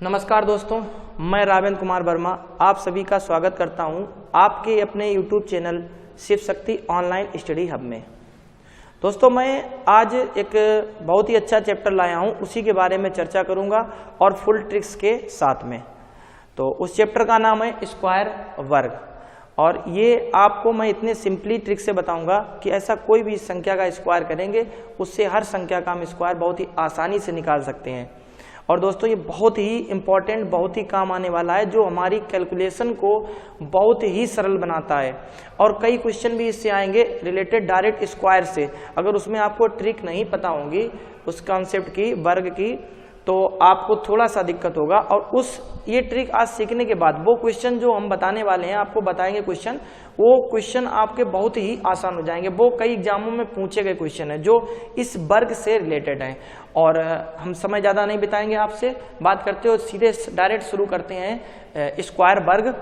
नमस्कार दोस्तों, मैं रावेंद्र कुमार वर्मा आप सभी का स्वागत करता हूं आपके अपने YouTube channel Shiv Shakti online study hub में। दोस्तों, मैं आज एक बहुत ही अच्छा चैप्टर लाया हूं, उसी के बारे में चर्चा करूंगा और फुल ट्रिक्स के साथ में। तो उस चैप्टर का नाम है स्क्वायर वर्ग, और ये आपको मैं इतने सिंपली ट्रिक से बताऊंगा कि ऐसा कोई भी संख्या का स्क्वायर करेंगे उससे हर संख्या का हम स्क्वायर बहुत ही आसानी से निकाल सकते हैं। और दोस्तों, ये बहुत ही इंपॉर्टेंट, बहुत ही काम आने वाला है, जो हमारी कैलकुलेशन को बहुत ही सरल बनाता है। और कई क्वेश्चन भी इससे आएंगे रिलेटेड डायरेक्ट स्क्वायर से। अगर उसमें आपको ट्रिक नहीं पता होगी उस कॉन्सेप्ट की, वर्ग की, तो आपको थोड़ा सा दिक्कत होगा। और ये ट्रिक आज सीखने के बाद वो क्वेश्चन जो हम बताने वाले हैं, आपको बताएंगे क्वेश्चन, वो क्वेश्चन आपके बहुत ही आसान हो जाएंगे। वो कई एग्जामों में पूछे गए क्वेश्चन है जो इस वर्ग से रिलेटेड हैं। और हम समय ज़्यादा नहीं बिताएंगे, आपसे बात करते हो सीधे डायरेक्ट शुरू करते हैं स्क्वायर वर्ग।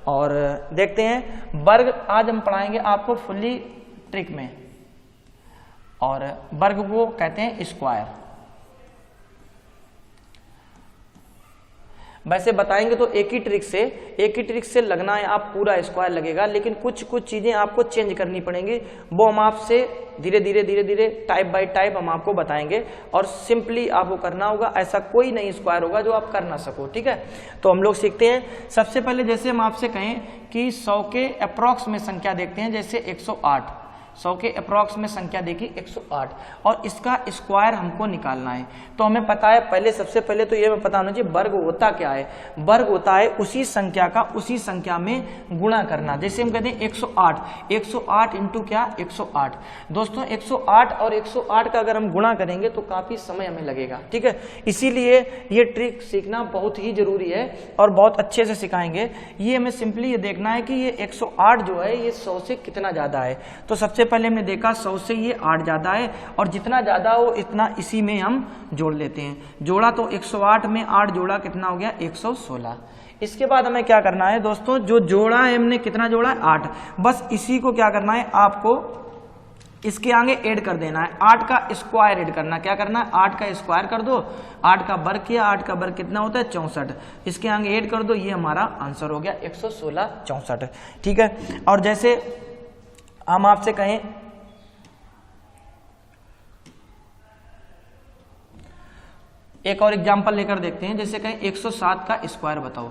और देखते हैं वर्ग आज हम पढ़ाएंगे आपको फुल्ली ट्रिक में, और वर्ग को कहते हैं स्क्वायर। वैसे बताएंगे तो एक ही ट्रिक से लगना है, आप पूरा स्क्वायर लगेगा, लेकिन कुछ चीजें आपको चेंज करनी पड़ेंगी। वो हम आपसे धीरे धीरे टाइप बाय टाइप हम आपको बताएंगे, और सिंपली आपको करना होगा। ऐसा कोई नहीं स्क्वायर होगा जो आप कर ना सको, ठीक है। तो हम लोग सीखते हैं। सबसे पहले जैसे हम आपसे कहें कि 100 के अप्रॉक्स में संख्या देखते हैं, जैसे 108। 100 के अप्रॉक्स में संख्या देखी 108, और इसका स्क्वायर हमको निकालना है। तो हमें पता है, सबसे पहले तो ये हमें पता होना चाहिए वर्ग होता क्या है। वर्ग होता है उसी संख्या का उसी संख्या में गुणा करना। जैसे हम कहते हैं 108 इंटू क्या, 108। दोस्तों, 108 और 108 का अगर हम गुणा करेंगे तो काफी समय हमें लगेगा, ठीक है। इसीलिए ये ट्रिक सीखना बहुत ही जरूरी है और बहुत अच्छे से सिखाएंगे। ये हमें सिंपली ये देखना है कि ये 108 जो है ये 100 से कितना ज्यादा है। तो सबसे पहले हमने देखा 100 से ये 8 ज्यादा है, और जितना ज्यादा हो इतना इसी में हम जोड़ लेते हैं। जोड़ा तो 108 में 8 जोड़ा कितना हो गया, 116। इसके बाद हमें क्या करना है दोस्तों, जो जोड़ा है हमने, कितना जोड़ा है, 8। बस इसी को क्या करना है, आपको इसके आगे ऐड कर देना है। 8 का स्क्वायर ऐड करना, क्या करना है, 8 का स्क्वायर कर दो। 8 का वर्ग किया, 8 का वर्ग कितना होता है, 64। इसके आगे ऐड कर दो, ये हमारा आंसर हो गया 116, 64, ठीक है। और जैसे हम आपसे कहें एक और एग्जांपल लेकर देखते हैं, जैसे कहें 107 का स्क्वायर बताओ।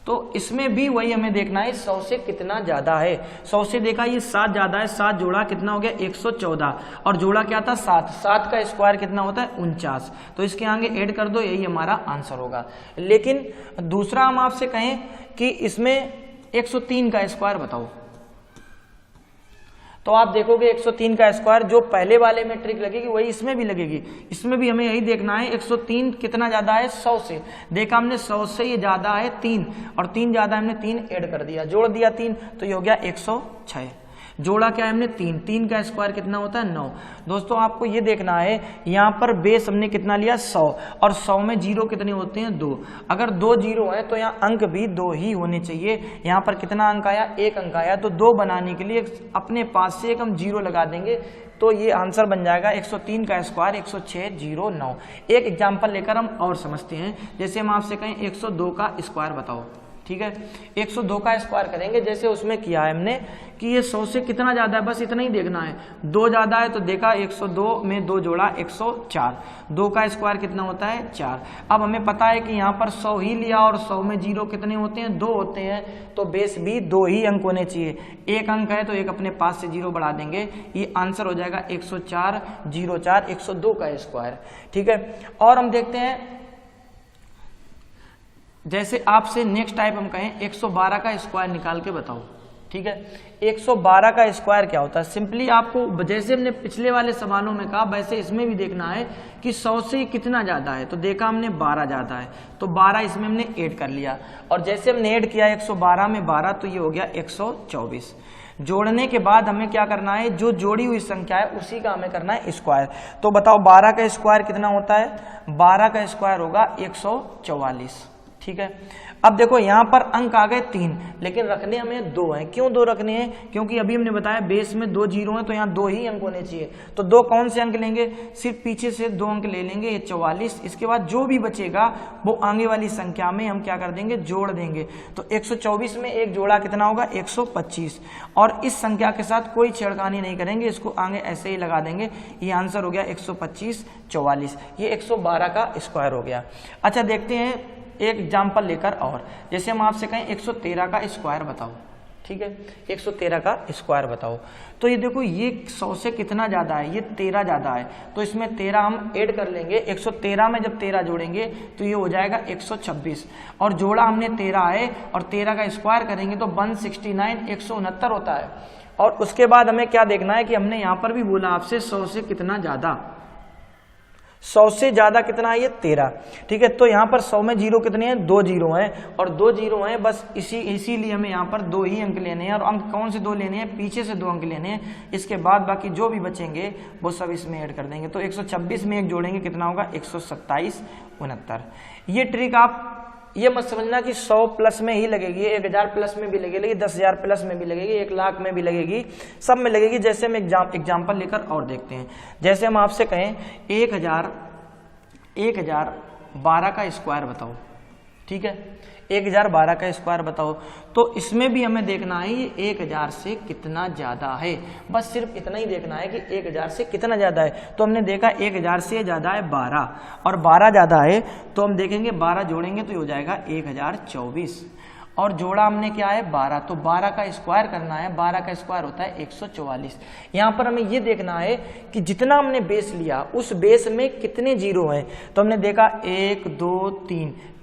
तो इसमें भी वही हमें देखना है 100 से कितना ज्यादा है। 100 से देखा ये 7 ज्यादा है, 7 जोड़ा कितना हो गया, 114, और जोड़ा क्या था, 7। 7 का स्क्वायर कितना होता है, 49। तो इसके आगे ऐड कर दो, यही हमारा आंसर होगा। लेकिन दूसरा हम आपसे कहें कि इसमें 103 का स्क्वायर बताओ, तो आप देखोगे 103 का स्क्वायर जो पहले वाले में ट्रिक लगेगी वही इसमें भी लगेगी। इसमें भी हमें यही देखना है 103 कितना ज्यादा है, 100 से। देखा हमने 100 से ये ज्यादा है 3, और 3 ज्यादा हमने 3 ऐड कर दिया, जोड़ दिया 3, तो ये हो गया 106। जोड़ा क्या है हमने, 3 का स्क्वायर कितना होता है, 9। दोस्तों, आपको ये देखना है, यहाँ पर बेस हमने कितना लिया, 100, और 100 में जीरो कितने होते हैं, 2। अगर 2 जीरो है तो यहाँ अंक भी 2 ही होने चाहिए। यहाँ पर कितना अंक आया, 1 अंक आया, तो 2 बनाने के लिए अपने पास से एक हम जीरो लगा देंगे, तो ये आंसर बन जाएगा 103 का स्क्वायर 10609। एक एग्जाम्पल लेकर हम और समझते हैं। जैसे हम आपसे कहें 102 का स्क्वायर बताओ, ठीक है। 102 का स्क्वायर करेंगे, जैसे उसमें किया है हमने कि ये 100 से कितना ज्यादा है, बस इतना ही देखना है। 2 ज्यादा है तो देखा 102 में 2 जोड़ा 104। 2 का स्क्वायर कितना होता है, 4। अब हमें पता है कि यहाँ पर 100 ही लिया, और 100 में जीरो कितने होते हैं, 2 होते हैं, तो बेस भी 2 ही अंक होने चाहिए। 1 अंक है तो एक अपने पास से जीरो बढ़ा देंगे, ये आंसर हो जाएगा 10404, 102 का स्क्वायर, ठीक है। और हम देखते हैं, जैसे आपसे नेक्स्ट टाइप हम कहें 112 का स्क्वायर निकाल के बताओ, ठीक है। 112 का स्क्वायर क्या होता है, सिंपली आपको जैसे हमने पिछले वाले सवालों में कहा वैसे इसमें भी देखना है कि 100 से कितना ज्यादा है। तो देखा हमने 12 ज्यादा है, तो 12 इसमें हमने ऐड कर लिया, और जैसे हमने ऐड किया 112 में 12, तो ये हो गया 124। जोड़ने के बाद हमें क्या करना है, जो जोड़ी हुई संख्या है उसी का हमें करना है स्क्वायर। तो बताओ 12 का स्क्वायर कितना होता है, 12 का स्क्वायर होगा 144, ठीक है। अब देखो यहाँ पर अंक आ गए 3, लेकिन रखने हमें 2 हैं। क्यों 2 रखने हैं? क्योंकि अभी हमने बताया बेस में 2 जीरो हैं, तो यहाँ 2 ही अंक होने चाहिए। तो 2 कौन से अंक लेंगे? सिर्फ पीछे से 2 अंक ले लेंगे, ये 44। इसके बाद जो भी बचेगा वो आगे वाली संख्या में हम क्या कर देंगे? जोड़ देंगे। तो 124 में एक जोड़ा कितना होगा? 125। और इस संख्या के साथ कोई छेड़खानी नहीं करेंगे, इसको आगे ऐसे ही लगा देंगे। ये आंसर हो गया 125 44। ये 112 का स्क्वायर हो गया। अच्छा देखते हैं एक एग्जाम्पल लेकर, और जैसे हम आपसे कहें 113 का स्क्वायर बताओ। ठीक है, 113 का स्क्वायर बताओ। तो ये देखो ये 100 से कितना ज्यादा है? ये 13 ज्यादा है, तो इसमें 13 हम ऐड कर लेंगे। 113 में जब 13 जोड़ेंगे तो ये हो जाएगा 126, और जोड़ा हमने 13 है और 13 का स्क्वायर करेंगे तो 169 169 होता है। और उसके बाद हमें क्या देखना है कि हमने यहाँ पर भी बोला आपसे 100 से कितना ज्यादा, 100 से ज्यादा कितना है? ये 13। ठीक है, तो यहाँ पर 100 में जीरो कितने हैं? 2 जीरो हैं, और 2 जीरो हैं बस इसीलिए हमें यहाँ पर 2 ही अंक लेने हैं। और अंक कौन से 2 लेने हैं? पीछे से 2 अंक लेने हैं। इसके बाद बाकी जो भी बचेंगे वो सब इसमें ऐड कर देंगे। तो 126 में एक जोड़ेंगे, कितना होगा? 127 69। ये ट्रिक आप ये मत समझना कि 100 प्लस में ही लगेगी, 1000 प्लस में भी लगेगी, 10,000 प्लस में भी लगेगी, 1 लाख में भी लगेगी, सब में लगेगी। जैसे हम एग्जाम्पल लेकर और देखते हैं। जैसे हम आपसे कहें 1012 का स्क्वायर बताओ। ठीक है, 1012 का स्क्वायर बताओ। तो इसमें भी हमें देखना है ये 1000 से कितना ज्यादा है। बस सिर्फ इतना ही देखना है कि 1000 से कितना ज्यादा है। तो हमने देखा 1000 से ज्यादा है 12, और 12 ज्यादा है तो हम देखेंगे 12 जोड़ेंगे तो हो जाएगा 1024, और जोड़ा हमने क्या है? 12। तो 12 का स्क्वायर करना है, 12 का स्क्वायर होता है 144। यहाँ पर हमें ये देखना है कि जितना हमने बेस लिया उस बेस में कितने जीरो हैं। तो हमने देखा 1 2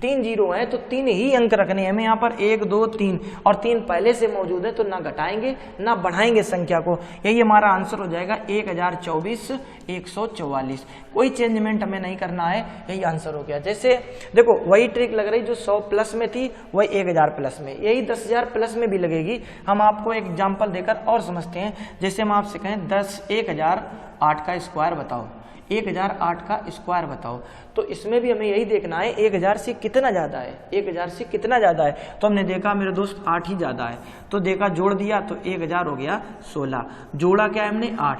3 जीरो हैं, तो 3 ही अंक रखने हैं हमें यहाँ पर, 1 2 3, और 3 पहले से मौजूद है तो ना घटाएंगे ना बढ़ाएंगे संख्या को। यही हमारा आंसर हो जाएगा 1024 144। कोई चेंजमेंट हमें नहीं करना है, यही आंसर हो गया। जैसे देखो वही ट्रिक लग रही जो 100 प्लस में थी वही 1000 प्लस में, यही 10,000 प्लस में भी लगेगी। हम आपको एक एग्जाम्पल देकर और समझते हैं। जैसे हम आपसे कहें 1008 का स्क्वायर बताओ, 1008 का स्क्वायर बताओ। तो इसमें भी हमें यही देखना है 1000 से कितना ज्यादा है, 1000 से कितना ज्यादा है। तो हमने देखा मेरे दोस्त 8 ही ज्यादा है, तो देखा जोड़ दिया तो 1000 हो गया 16, जोड़ा क्या है हमने? 8,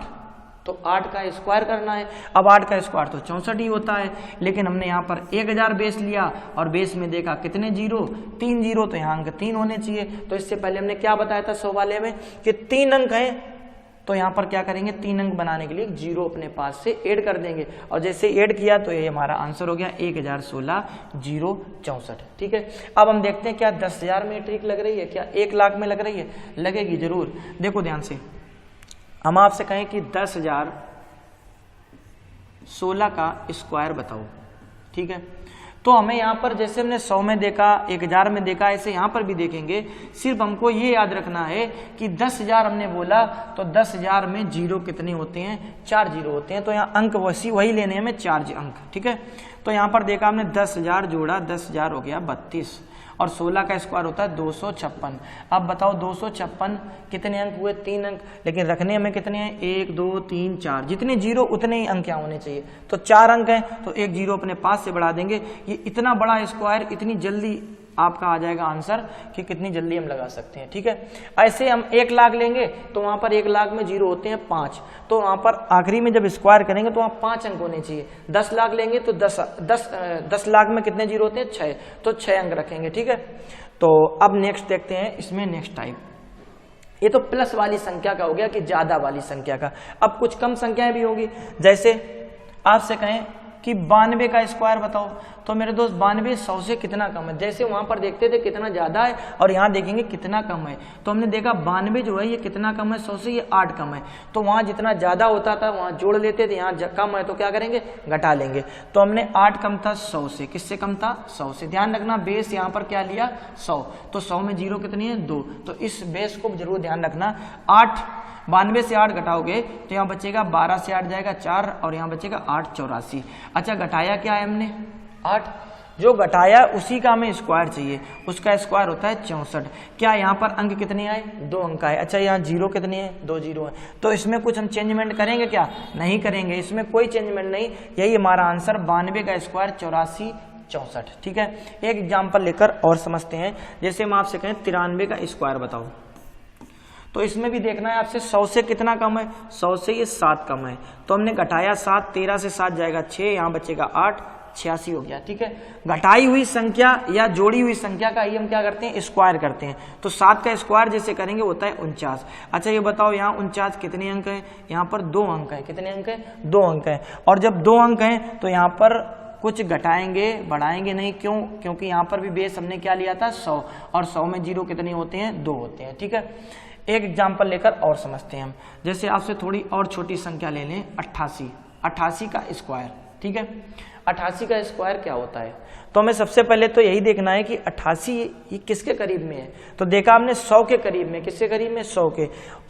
तो 8 का स्क्वायर करना है। अब 8 का स्क्वायर तो 64 ही होता है, लेकिन हमने यहाँ पर 1000 बेस लिया और बेस में देखा कितने जीरो? 3 जीरो, तो यहाँ अंक 3 होने चाहिए। तो इससे पहले हमने क्या बताया था 100 वाले में कि 3 अंक हैं, तो यहाँ पर क्या करेंगे? 3 अंक बनाने के लिए जीरो अपने पास से ऐड कर देंगे, और जैसे ऐड किया तो ये हमारा आंसर हो गया 1016 064। ठीक है, अब हम देखते हैं क्या 10,000 में ट्रिक लग रही है, क्या 1 लाख में लग रही है? लगेगी जरूर। देखो ध्यान से, हम आपसे कहें कि 10,016 का स्क्वायर बताओ। ठीक है, तो हमें यहाँ पर जैसे हमने 100 में देखा, 1000 में देखा, ऐसे यहाँ पर भी देखेंगे। सिर्फ हमको ये याद रखना है कि 10,000 हमने बोला तो 10,000 में जीरो कितने होते हैं? 4 जीरो होते हैं। तो यहाँ अंक वही लेने हैं हमें, 4 अंक। ठीक है, तो यहाँ पर देखा हमने 10,000 जोड़ा, 10,000 हो गया 32, और 16 का स्क्वायर होता है 256। अब बताओ 256 कितने अंक हुए? 3 अंक, लेकिन रखने हमें कितने हैं? 1 2 3 4, जितने जीरो उतने ही अंक यहाँ होने चाहिए। तो 4 अंक हैं, तो 1 जीरो अपने पास से बढ़ा देंगे। ये इतना बड़ा स्क्वायर इतनी जल्दी आपका आ जाएगा आंसर कि कितनी जल्दी हम लगा सकते हैं। ठीक है, ऐसे हम 1 लाख लेंगे तो वहां पर 1 लाख में जीरो होते हैं 5, तो वहां पर आखिरी में जब स्क्वायर करेंगे तो वहां 5 अंक होने चाहिए। 10 लाख लेंगे तो 10 लाख में कितने जीरो होते हैं? 6, तो 6 अंक रखेंगे। ठीक है, तो अब नेक्स्ट देखते हैं इसमें नेक्स्ट टाइप। ये तो प्लस वाली संख्या का हो गया कि ज्यादा वाली संख्या का। अब कुछ कम संख्याएं भी होगी। जैसे आपसे कहें कि 92 का स्क्वायर बताओ, तो मेरे दोस्त 92 100 से कितना कम है? जैसे वहां पर देखते थे कितना ज्यादा है और यहाँ देखेंगे कितना कम है, तो हमने देखा 92 जो है ये कितना कम है? 100 से ये 8 कम है। तो वहां जितना ज्यादा होता था वहां जोड़ लेते थे, यहाँ कम है तो क्या करेंगे? घटा लेंगे। तो हमने 8 कम था 100 से, किससे कम था? 100 से। ध्यान रखना बेस यहाँ पर क्या लिया? 100, तो 100 में जीरो कितनी है? 2, तो इस बेस को जरूर ध्यान रखना। 92 से 8 घटाओगे तो यहाँ बचेगा 12 से 8 जाएगा 4, और यहाँ बचेगा 8 84। अच्छा, घटाया क्या है हमने? 8। जो घटाया उसी का हमें स्क्वायर चाहिए, उसका स्क्वायर होता है 64। क्या यहाँ पर अंक कितने आए? 2 अंक आए। अच्छा, यहाँ जीरो कितने हैं? 2 जीरो है। तो इसमें कुछ हम चेंजमेंट करेंगे क्या? नहीं करेंगे, इसमें कोई चेंजमेंट नहीं। यही हमारा आंसर 92 का स्क्वायर 84 64। ठीक है, एक एग्जाम्पल लेकर और समझते हैं। जैसे हम आपसे कहें 93 का स्क्वायर बताओ, तो इसमें भी देखना है आपसे 100 से कितना कम है, 100 से ये 7 कम है, तो हमने घटाया 7, 13 से 7 जाएगा 6, यहाँ बचेगा 8, 86 हो गया। ठीक है, घटाई हुई संख्या या जोड़ी हुई संख्या का ही हम क्या करते हैं, स्क्वायर करते हैं। तो 7 का स्क्वायर जैसे करेंगे होता है 49। अच्छा ये बताओ यहाँ 49 कितने अंक है, यहाँ पर 2 अंक है। कितने अंक है, 2 अंक है। और जब 2 अंक हैं तो यहाँ पर कुछ घटाएंगे बढ़ाएंगे नहीं, क्यों, क्योंकि यहाँ पर भी बेस हमने क्या लिया था 100, और 100 में 0 कितने होते हैं, 2 होते हैं। ठीक है, एक एग्जाम्पल लेकर और समझते हैं हम। जैसे आपसे थोड़ी और छोटी संख्या ले लें 88, 88 का स्क्वायर। ठीक है, 88 का स्क्वायर क्या होता है, तो हमें सबसे पहले तो यही देखना है कि 88 ये किसके करीब में है। तो देखा हमने 100 के करीब में, किसके करीब में, 100 के।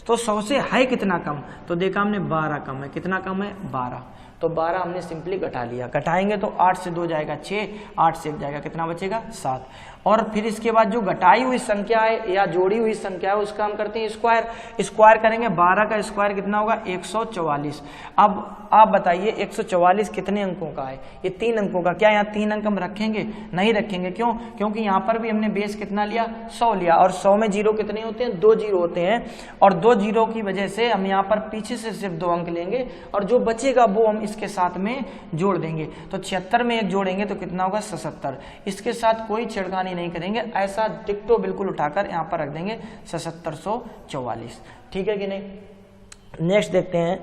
तो 100 से है कितना कम, तो देखा हमने 12 कम है। कितना कम है, 12। तो 12 हमने सिंपली घटा लिया, घटाएंगे तो 8 से 2 जाएगा 6, 8 से 1 जाएगा कितना बचेगा, 7। और फिर इसके बाद जो घटाई हुई संख्या है या जोड़ी हुई संख्या है उसका हम करते हैं स्क्वायर। स्क्वायर करेंगे, 12 का स्क्वायर कितना होगा, 144। अब आप बताइए 144 कितने अंकों का है, ये 3 अंकों का। क्या यहाँ 3 अंक हम रखेंगे, नहीं रखेंगे, क्यों, क्योंकि यहाँ पर भी हमने बेस कितना लिया, 100 लिया, और 100 में 0 कितने होते हैं, 2 0 होते हैं, और 2 0 की वजह से हम यहाँ पर पीछे से सिर्फ 2 अंक लेंगे, और जो बचेगा वो हम इसके साथ में जोड़ देंगे। तो 76 में 1 जोड़ेंगे तो कितना होगा, 77। इसके साथ कोई छिड़कानी नहीं करेंगे, ऐसा डिक्टो बिल्कुल उठाकर यहाँ पर रख देंगे 7744। ठीक है कि नहीं। नेक्स्ट देखते हैं,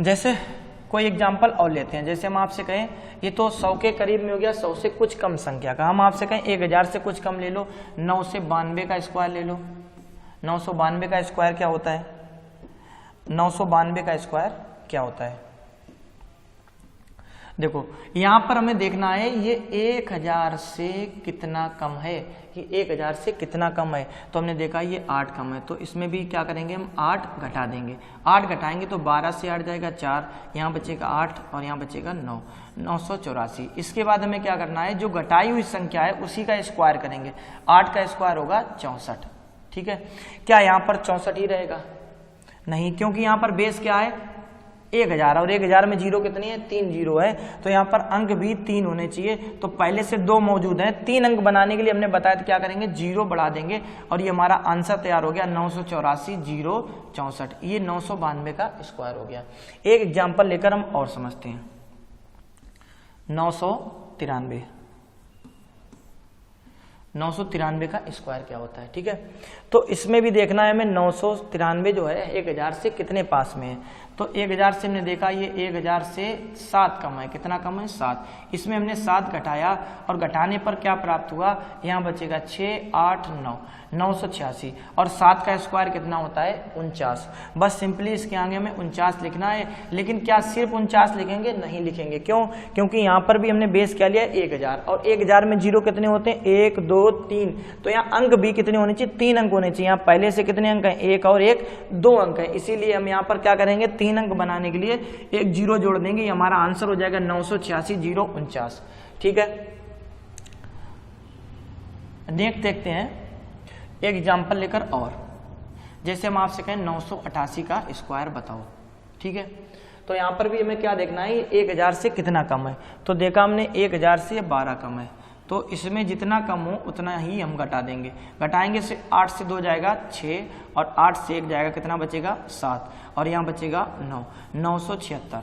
जैसे कोई एग्जाम्पल और लेते हैं। जैसे हम आपसे कहें ये तो 100 के करीब में हो गया, 100 से कुछ कम संख्या का। हम आपसे कहें 1000 से कुछ कम ले लो, 9 से 92 का स्क्वायर ले लो। 992 का स्क्वायर क्या होता है, 992 का स्क्वायर क्या होता है, देखो यहां पर हमें देखना है ये 1000 से कितना कम है, ये 1000 से कितना कम है। तो हमने देखा ये 8 कम है, तो इसमें भी क्या करेंगे हम, 8 घटा देंगे। 8 घटाएंगे तो 12 से 8 जाएगा 4, यहाँ बचेगा 8 और यहाँ बचेगा 9, 984। इसके बाद हमें क्या करना है, जो घटाई हुई संख्या है उसी का स्क्वायर करेंगे। 8 का स्क्वायर होगा 64। ठीक है, क्या यहाँ पर 64 ही रहेगा, नहीं, क्योंकि यहाँ पर बेस क्या है 1000, और 1000 में 0 कितनी है, 3 0 है, तो यहाँ पर अंक भी 3 होने चाहिए। तो पहले से 2 मौजूद हैं, 3 अंक बनाने के लिए हमने बताया था क्या करेंगे, 0 बढ़ा देंगे, और ये हमारा आंसर तैयार हो गया 984 0 64। ये 992 का स्क्वायर हो गया। एक एग्जाम्पल लेकर हम और समझते हैं, 993। 993 का स्क्वायर क्या होता है। ठीक है, तो इसमें भी देखना है हमें 993 जो है 1000 से कितने पास में है। तो 1000 से हमने देखा ये 1000 से 7 कम है। कितना कम है, 7। इसमें हमने 7 घटाया, और घटाने पर क्या प्राप्त हुआ, यहाँ बचेगा 6 8 9, 986। और 7 का स्क्वायर कितना होता है, 49। बस सिंपली इसके आगे हमें 49 लिखना है। लेकिन क्या सिर्फ 49 लिखेंगे, नहीं लिखेंगे, क्यों, क्योंकि यहाँ पर भी हमने बेस क्या लिया 1000, और 1000 में 0 कितने होते हैं, 1 2 3। तो यहाँ अंक भी कितने होने चाहिए, 3 अंक होने चाहिए। यहाँ पहले से कितने अंक हैं, 1 और 1 2 अंक है, इसीलिए हम यहाँ पर क्या करेंगे, 3 अंक बनाने के लिए एक 0 जोड़ देंगे। ये हमारा आंसर हो जाएगा 986 0 49। ठीक है, नेक्स्ट देखते हैं एक एग्जाम्पल लेकर और। जैसे हम आपसे कहें 988 का स्क्वायर बताओ। ठीक है, तो यहाँ पर भी हमें क्या देखना है, 1000 से कितना कम है। तो देखा हमने 1000 से 12 कम है, तो इसमें जितना कम हो उतना ही हम घटा देंगे। घटाएंगे से 8 से 2 जाएगा 6, और 8 से 1 जाएगा कितना बचेगा, 7, और यहाँ बचेगा 9, 976।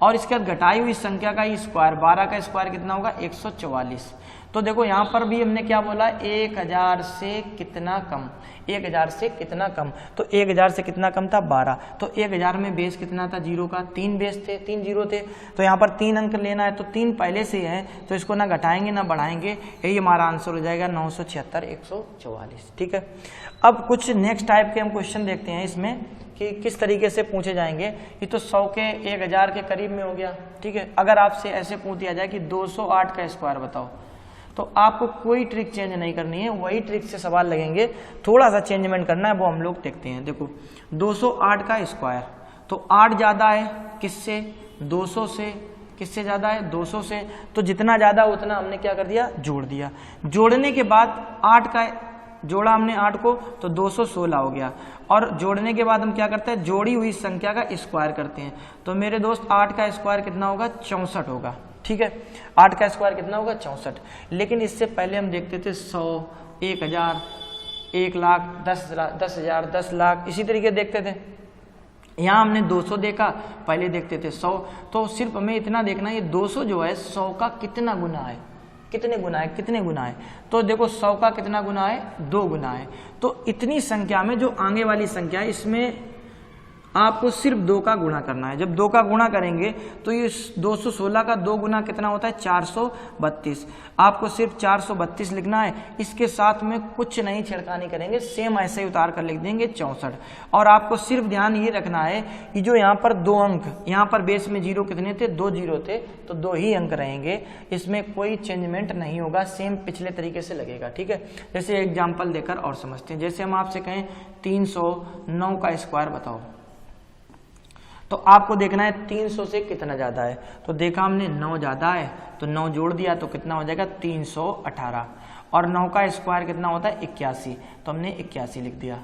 और इसके बाद घटाई हुई संख्या का ही स्क्वायर, 12 का स्क्वायर कितना होगा, 144। तो देखो यहाँ पर भी हमने क्या बोला, 1000 से कितना कम, 1000 से कितना कम। तो 1000 से कितना कम था, 12। तो 1000 में बेस कितना था, 0 का, 3 बेस थे, 3 0 थे। तो यहाँ पर 3 अंक लेना है, तो 3 पहले से है, तो इसको ना घटाएंगे ना बढ़ाएंगे, यही हमारा आंसर हो जाएगा 976 144। ठीक है, अब कुछ नेक्स्ट टाइप के हम क्वेश्चन देखते हैं इसमें कि किस तरीके से पूछे जाएंगे। ये तो 100 के 1000 के करीब में हो गया। ठीक है, अगर आपसे ऐसे पूछ दिया जाए कि 208 का स्क्वायर बताओ, तो आपको कोई ट्रिक चेंज नहीं करनी है, वही ट्रिक से सवाल लगेंगे, थोड़ा सा चेंजमेंट करना है, वो हम लोग देखते हैं। देखो 208 का स्क्वायर, तो 8 ज्यादा है किससे, 200 से। किससे ज्यादा है, 200 से। तो जितना ज्यादा उतना हमने क्या कर दिया, जोड़ दिया। जोड़ने के बाद 8 का जोड़ा हमने 8 को, तो 216 हो गया। और जोड़ने के बाद हम क्या करते हैं, जोड़ी हुई संख्या का स्क्वायर करते हैं। तो मेरे दोस्त 8 का स्क्वायर कितना होगा, 64 होगा। ठीक है। 8 का स्क्वायर कितना होगा 64। लेकिन इससे पहले हम देखते थे 100, 1000, 1 लाख, 10,000, 10 लाख, इसी तरीके देखते थे। यहाँ हमने 200 देखा, पहले देखते थे 100। तो सिर्फ हमें इतना देखना है ये 200 जो है 100 का कितना गुना है, कितने गुना है। तो देखो 100 का कितना गुना है, 2 गुना है। तो इतनी संख्या में जो आगे वाली संख्या है इसमें आपको सिर्फ 2 का गुणा करना है। जब 2 का गुणा करेंगे तो ये 216 का 2 गुना कितना होता है 432। आपको सिर्फ 432 लिखना है, इसके साथ में कुछ नहीं छेड़खानी करेंगे, सेम ऐसे ही उतार कर लिख देंगे 64। और आपको सिर्फ ध्यान ये रखना है कि जो यहाँ पर 2 अंक, यहाँ पर बेस में 0 कितने थे, 2 0 थे, तो 2 ही अंक रहेंगे, इसमें कोई चेंजमेंट नहीं होगा, सेम पिछले तरीके से लगेगा। ठीक है, जैसे एग्जाम्पल देकर और समझते हैं। जैसे हम आपसे कहें 309 का स्क्वायर बताओ, तो आपको देखना है 300 से कितना ज्यादा है। तो देखा हमने 9 ज्यादा है, तो 9 जोड़ दिया तो कितना हो जाएगा 318। और 9 का स्क्वायर कितना होता है 81, तो हमने 81 लिख दिया।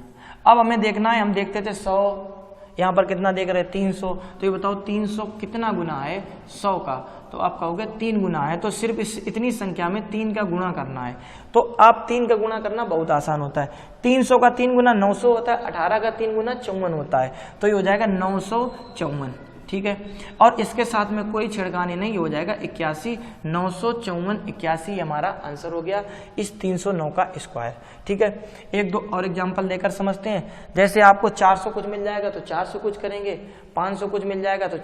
अब हमें देखना है, हम देखते थे 100, यहाँ पर कितना देख रहे हैं 300, तो ये बताओ 300 कितना गुना है 100 का, तो आप कहोगे 3 गुना है। तो सिर्फ इतनी संख्या में 3 का गुणा करना है। तो आप 3 का गुणा करना बहुत आसान होता है। 300 का 3 गुना 900 होता है, 18 का 3 गुना 54 होता है, तो ये हो जाएगा 954। ठीक है, और इसके साथ में कोई छिड़कानी नहीं, हो जाएगा 81, 954, 81 हमारा आंसर हो गया इस 309 का स्क्वायर। ठीक है, एक दो और एग्जांपल लेकर समझते हैं। जैसे आपको 400 कुछ मिल जाएगा तो 400 कुछ करेंगे, 500 कुछ मिल जाएगा तो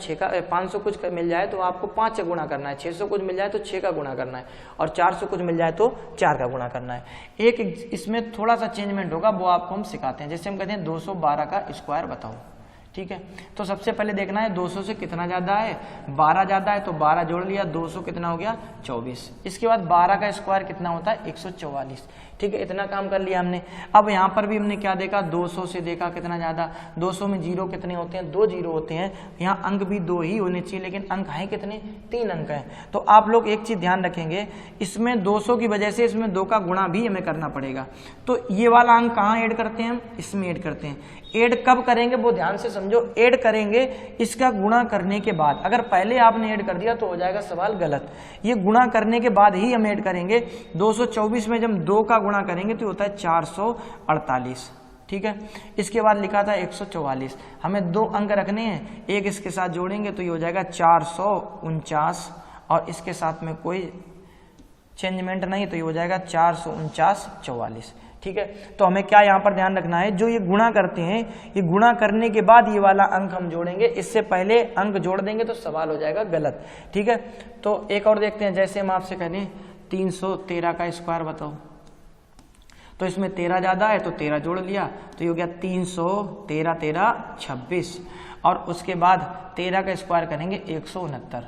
500 कुछ मिल जाए तो आपको 5 से गुणा करना है, 600 कुछ मिल जाए तो 6 का गुणा करना है, और 400 कुछ मिल जाए तो 4 का गुणा करना है। एक इसमें थोड़ा सा चेंजमेंट होगा, वो आपको हम सिखाते हैं। जैसे हम कहते हैं 212 का स्क्वायर बताओ। ठीक है, तो सबसे पहले देखना है 200 से कितना ज्यादा है, 12 ज्यादा है, तो 12 जोड़ लिया, 200 कितना हो गया 24। इसके बाद 12 का स्क्वायर कितना होता है 144। ठीक है, इतना काम कर लिया हमने। अब यहाँ पर भी हमने क्या देखा, 200 से देखा कितना ज्यादा, 200 में 0 कितने होते हैं, 2 0 होते हैं। यहाँ अंक भी 2 ही होने चाहिए, लेकिन अंक है कितने, 3 अंक हैं। तो आप लोग एक चीज ध्यान रखेंगे, इसमें 200 की वजह से इसमें 2 का गुणा भी हमें करना पड़ेगा। तो ये वाला अंक कहाँ ऐड करते हैं हम, इसमें ऐड करते हैं। ऐड कब करेंगे वो ध्यान से समझो, ऐड करेंगे इसका गुणा करने के बाद। अगर पहले आपने ऐड कर दिया तो हो जाएगा सवाल गलत, ये गुणा करने के बाद ही हम ऐड करेंगे। 224 में जब 2 का गुणा करेंगे तो होता है 448। ठीक है, इसके बाद लिखा था 144, हमें 2 अंक रखने हैं, एक इसके साथ जोड़ेंगे तो ये हो जाएगा 449, और इसके साथ में कोई चेंजमेंट नहीं, तो ये हो जाएगा 449 44। ठीक है, तो हमें क्या यहाँ पर ध्यान रखना है, जो ये गुणा करते हैं, ये गुणा करने के बाद ये वाला अंक हम जोड़ेंगे, इससे पहले अंक जोड़ देंगे तो सवाल हो जाएगा गलत। ठीक है, तो एक और देखते हैं। जैसे हम आपसे कहें 313 का स्क्वायर बताओ, तो इसमें 13 ज्यादा है तो 13 जोड़ लिया, तो ये हो गया 313, 13 26, और उसके बाद 13 का स्क्वायर करेंगे 169।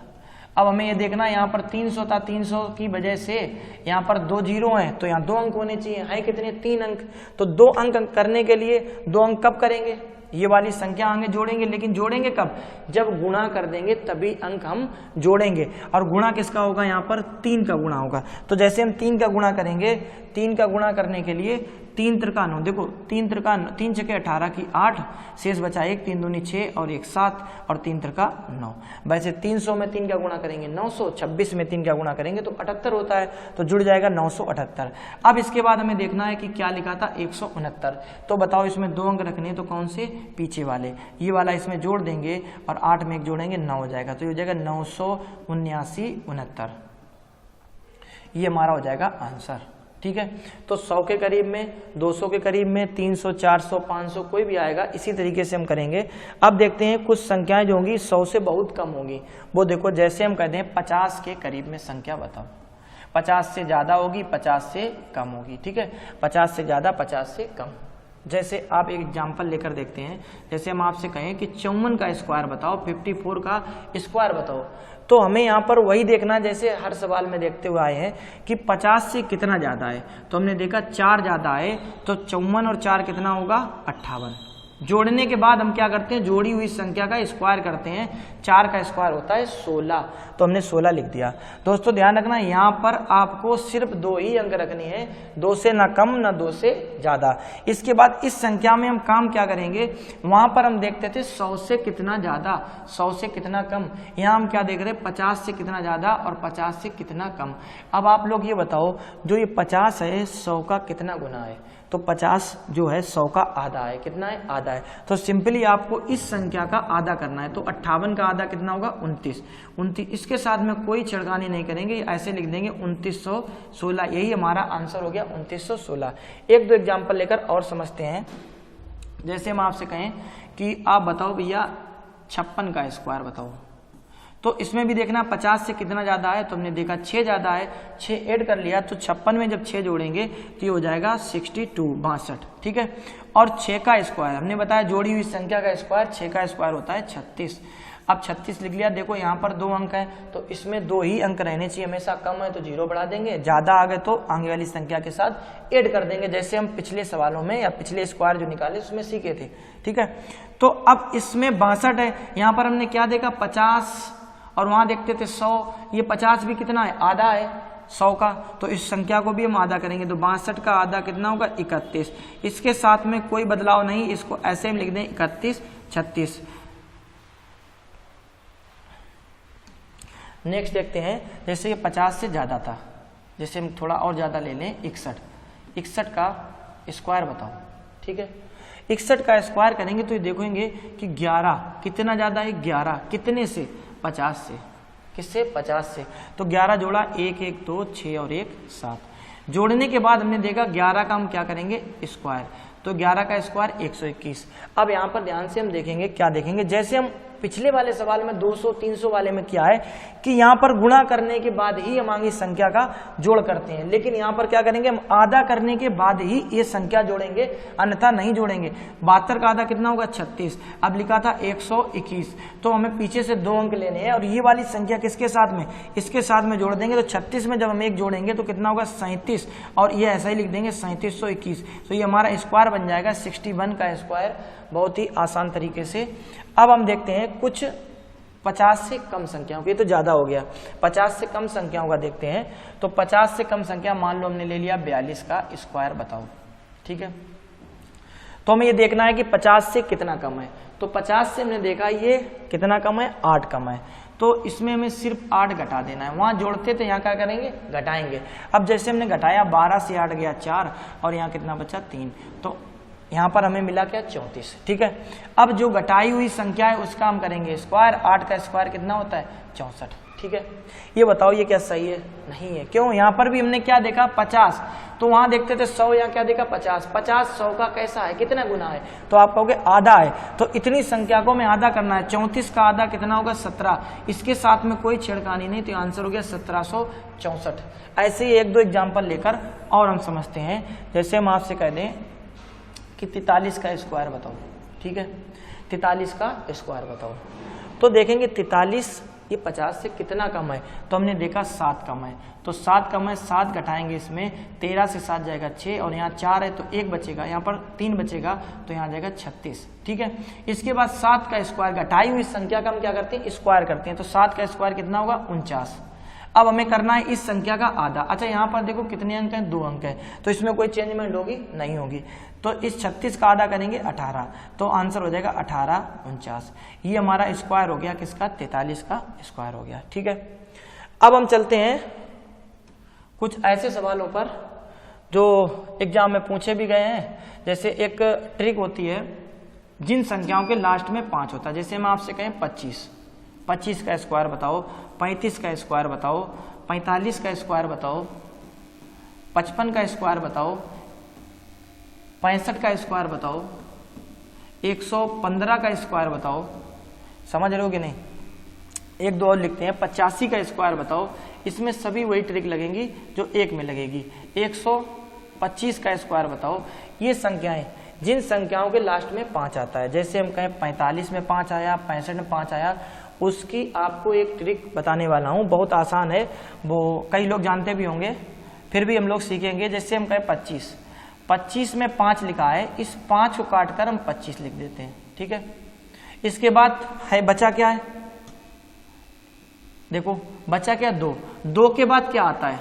अब हमें ये देखना है, यहाँ पर 300 था, 300 की वजह से यहाँ पर 2 0 हैं, तो यहाँ 2 अंक होने चाहिए, है कितने 3 अंक। तो 2 अंक करने के लिए 2 अंक कब करेंगे, ये वाली संख्या आगे जोड़ेंगे, लेकिन जोड़ेंगे कब, जब गुणा कर देंगे तभी अंक हम जोड़ेंगे। और गुणा किसका होगा, यहाँ पर 3 का गुणा होगा। तो जैसे हम 3 का गुणा करेंगे, 3 का गुणा करने के लिए 3 त्रिका 9, देखो 3 त्रिका 3 छके 18 की 8, शेष बचा 1, 3 दूनी 6 और 1 7, और 3 त्रिका 9। वैसे 300 में 3 का गुणा करेंगे 900, 26 में 3 का गुणा करेंगे तो 78 होता है, तो जुड़ जाएगा 978। अब इसके बाद हमें देखना है कि क्या लिखा था 169। तो बताओ इसमें 2 अंक रखने हैं, तो कौन से, पीछे वाले, ये वाला इसमें जोड़ देंगे और 8 में 1 जोड़ेंगे 9 हो जाएगा, तो ये हो जाएगा 979 69। ये हमारा हो जाएगा आंसर। ठीक है, तो 100 के करीब में, 200 के करीब में, 300, 400, 500 कोई भी आएगा, इसी तरीके से हम करेंगे। अब देखते हैं कुछ संख्याएं जो होंगी 100 से बहुत कम होंगी, वो देखो। जैसे हम कहते हैं 50 के करीब में संख्या बताओ, 50 से ज्यादा होगी, 50 से कम होगी। ठीक है, 50 से ज्यादा, 50 से कम। जैसे आप एक एग्जाम्पल लेकर देखते हैं। जैसे हम आपसे कहें कि 54 का स्क्वायर बताओ, 54 का स्क्वायर बताओ, तो हमें यहाँ पर वही देखना जैसे हर सवाल में देखते हुए आए हैं कि 50 से कितना ज्यादा है। तो हमने देखा 4 ज्यादा है, तो 54 और 4 कितना होगा 58, जोड़ने के बाद हम क्या करते हैं, जोड़ी हुई संख्या का स्क्वायर करते हैं। 4 का स्क्वायर होता है 16, तो हमने 16 लिख दिया। दोस्तों ध्यान रखना, यहाँ पर आपको सिर्फ 2 ही अंक रखने हैं, 2 से ना कम ना 2 से ज्यादा। इसके बाद इस संख्या में हम काम क्या करेंगे, वहां पर हम देखते थे 100 से कितना ज्यादा, 100 से कितना कम। यहाँ हम क्या देख रहे हैं, 50 से कितना ज्यादा और 50 से कितना कम। अब आप लोग ये बताओ, जो ये 50 है 100 का कितना गुना है, तो 50 जो है 100 का आधा है। कितना है, आधा है। तो सिंपली आपको इस संख्या का आधा करना है। तो 58 का आधा कितना होगा, 29। इसके साथ में कोई छिड़कानी नहीं करेंगे, ऐसे लिख देंगे 2916। यही हमारा आंसर हो गया 2916। एक दो एग्जाम्पल लेकर और समझते हैं। जैसे हम आपसे कहें कि आप बताओ भैया 56 का स्क्वायर बताओ, तो इसमें भी देखना 50 से कितना ज्यादा है, तो हमने देखा 6 ज्यादा है, 6 ऐड कर लिया, तो 56 में जब 6 जोड़ेंगे तो ये हो जाएगा 62। ठीक है। और 6 का स्क्वायर हमने बताया, जोड़ी हुई संख्या का स्क्वायर 6 का स्क्वायर होता है 36। अब 36 लिख लिया। देखो यहाँ पर 2 अंक है, तो इसमें 2 ही अंक रहने चाहिए हमेशा। कम है तो 0 बढ़ा देंगे, ज्यादा आ गए तो आगे वाली संख्या के साथ ऐड कर देंगे, जैसे हम पिछले सवालों में या पिछले स्क्वायर जो निकाले उसमें सीखे थे। ठीक है। तो अब इसमें 62 है, यहाँ पर हमने क्या देखा 50 और वहां देखते थे 100। ये 50 भी कितना है, आधा है 100 का, तो इस संख्या को भी हम आधा करेंगे। तो 62 का आधा कितना होगा, 31। इसके साथ में कोई बदलाव नहीं, इसको ऐसे हम लिख दें 31 36। नेक्स्ट देखते हैं, जैसे ये 50 से ज्यादा था, जैसे हम थोड़ा और ज्यादा ले लें 61 का स्क्वायर बताओ। ठीक है। 61 का स्क्वायर करेंगे तो ये देखेंगे कि 11 कितना ज्यादा है, 11 कितने से, 50 से। किससे, 50 से। तो 11 जोड़ा 1 1 2 6 और 1 7। जोड़ने के बाद हमने देखा 11 का हम क्या करेंगे, स्क्वायर, तो 11 का स्क्वायर 121। अब यहाँ पर ध्यान से हम देखेंगे, क्या देखेंगे, जैसे हम पिछले वाले सवाल में 200 300 वाले में क्या है कि यहाँ पर गुणा करने के बाद ही हम आगे संख्या का जोड़ करते हैं, लेकिन यहाँ पर क्या करेंगे, हम आधा करने के बाद ही ये संख्या जोड़ेंगे, अन्यथा नहीं जोड़ेंगे। 72 का आधा कितना होगा, 36। अब लिखा था 121, तो हमें पीछे से 2 अंक लेने हैं और ये वाली संख्या किसके साथ में, इसके साथ में जोड़ देंगे। तो 36 में जब हम 1 जोड़ेंगे तो कितना होगा, 37, और ये ऐसा ही लिख देंगे 3721। तो ये हमारा स्क्वायर बन जाएगा 61 का स्क्वायर, बहुत ही आसान तरीके से। अब हम देखते हैं कुछ 50 से कम संख्याओं की, ये तो ज्यादा हो गया, 50 से कम संख्याओं का देखते हैं। तो 50 से कम संख्या मान लो हमने ले लिया 42 का स्क्वायर बताओ। ठीक है। तो हमें ये देखना है कि 50 से कितना कम है। तो 50 से हमने देखा ये कितना कम है, 8 कम है, तो इसमें हमें सिर्फ 8 घटा देना है। वहां जोड़ते तो यहाँ क्या करेंगे, घटाएंगे। अब जैसे हमने घटाया 12 से 8 गया 4 और यहाँ कितना बचा 3, तो यहाँ पर हमें मिला क्या, 34। ठीक है। अब जो घटाई हुई संख्या है उसका हम करेंगे स्क्वायर। 8 का स्क्वायर कितना होता है, 64। ठीक है। ये बताओ ये क्या सही है, नहीं है। क्यों, यहाँ पर भी हमने क्या देखा 50, तो वहां देखते थे 100, यहाँ क्या देखा 50। 50 100 का कैसा है, कितना गुना है, तो आप कहोगे आधा है। तो इतनी संख्या को हमें आधा करना है। 34 का आधा कितना होगा, 17। इसके साथ में कोई छेड़खानी नहीं, तो आंसर हो गया 1764। ऐसे ही 1 2 एग्जाम्पल लेकर और हम समझते हैं। जैसे हम आपसे कह दें कि 43 का स्क्वायर बताओ। ठीक है। 43 का स्क्वायर बताओ, तो देखेंगे 43 ये 50 से कितना कम है, तो हमने देखा 7 कम है। तो 7 कम है, 7 घटाएंगे इसमें, 13 से 7 जाएगा 6 और यहाँ 4 है तो 1 बचेगा, यहाँ पर 3 बचेगा, तो यहाँ जाएगा 36। ठीक है। इसके बाद 7 का स्क्वायर, घटाई हुई संख्या का हम क्या करते हैं, स्क्वायर करते हैं। तो 7 का स्क्वायर कितना होगा, 49। अब हमें करना है इस संख्या का आधा। अच्छा यहाँ पर देखो कितने अंक हैं, 2 अंक है, तो इसमें कोई चेंजमेंट होगी, नहीं होगी। तो इस 36 का आधा करेंगे 18, तो आंसर हो जाएगा 1849। ये हमारा स्क्वायर हो गया किसका, 43 का स्क्वायर हो गया। ठीक है। अब हम चलते हैं कुछ ऐसे सवालों पर जो एग्जाम में पूछे भी गए हैं। जैसे एक ट्रिक होती है जिन संख्याओं के लास्ट में 5 होता है। जैसे हम आपसे कहें 25 का स्क्वायर बताओ, 35 का स्क्वायर बताओ, 45 का स्क्वायर बताओ, 55 का स्क्वायर बताओ, 65 का स्क्वायर बताओ, 115 का स्क्वायर बताओ। समझ रहे हो कि नहीं। 1 2 और लिखते हैं, 85 का स्क्वायर बताओ। इसमें सभी वही ट्रिक लगेंगी जो एक में लगेगी। 125 का स्क्वायर बताओ। ये संख्याएं जिन संख्याओं के लास्ट में 5 आता है, जैसे हम कहें 45 में 5 आया, 65 में 5 आया, उसकी आपको एक ट्रिक बताने वाला हूं, बहुत आसान है, वो कई लोग जानते भी होंगे, फिर भी हम लोग सीखेंगे। जैसे हम कहें 25 में 5 लिखा है, इस 5 को काटकर हम 25 लिख देते हैं, ठीक है। इसके बाद है बचा क्या है, देखो बचा क्या 2, 2 के बाद क्या आता है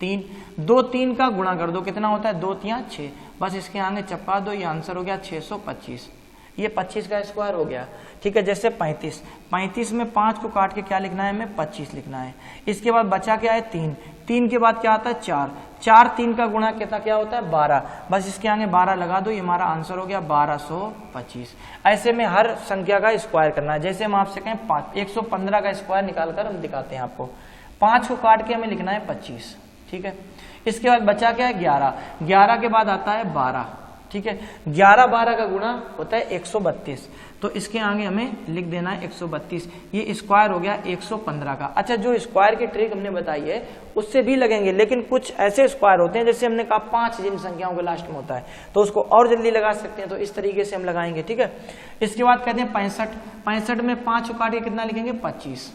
3, 2 3 का गुणा कर दो, कितना होता है 2 3 6, बस इसके आगे चपका दो, ये आंसर हो गया 625, ये 25 का स्क्वायर हो गया, ठीक है। जैसे 35 में 5 को काट के क्या लिखना है, हमें 25 लिखना है। इसके बाद बचा क्या है 3, 3 के बाद क्या आता है 4, 4 3 का गुणा कितना क्या होता है 12, बस इसके आगे 12 लगा दो, ये हमारा आंसर हो गया 1225। ऐसे में हर संख्या का स्क्वायर करना है। जैसे हम आपसे कहें 115 का स्क्वायर निकालकर हम दिखाते हैं आपको, 5 को काट के हमें लिखना है 25, ठीक है। इसके बाद बचा क्या है 11, 11 के बाद आता है 12, ठीक है। 11 12 का गुणा होता है 132, तो इसके आगे हमें लिख देना है 132, ये स्क्वायर हो गया 115 का। अच्छा, जो स्क्वायर की ट्रिक हमने बताई है उससे भी लगेंगे, लेकिन कुछ ऐसे स्क्वायर होते हैं जैसे हमने कहा 5 जिन संख्याओं के लास्ट में होता है, तो उसको और जल्दी लगा सकते हैं, तो इस तरीके से हम लगाएंगे, ठीक है। इसके बाद कहते हैं 65, 65 में 5 को काट के कितना लिखेंगे 25,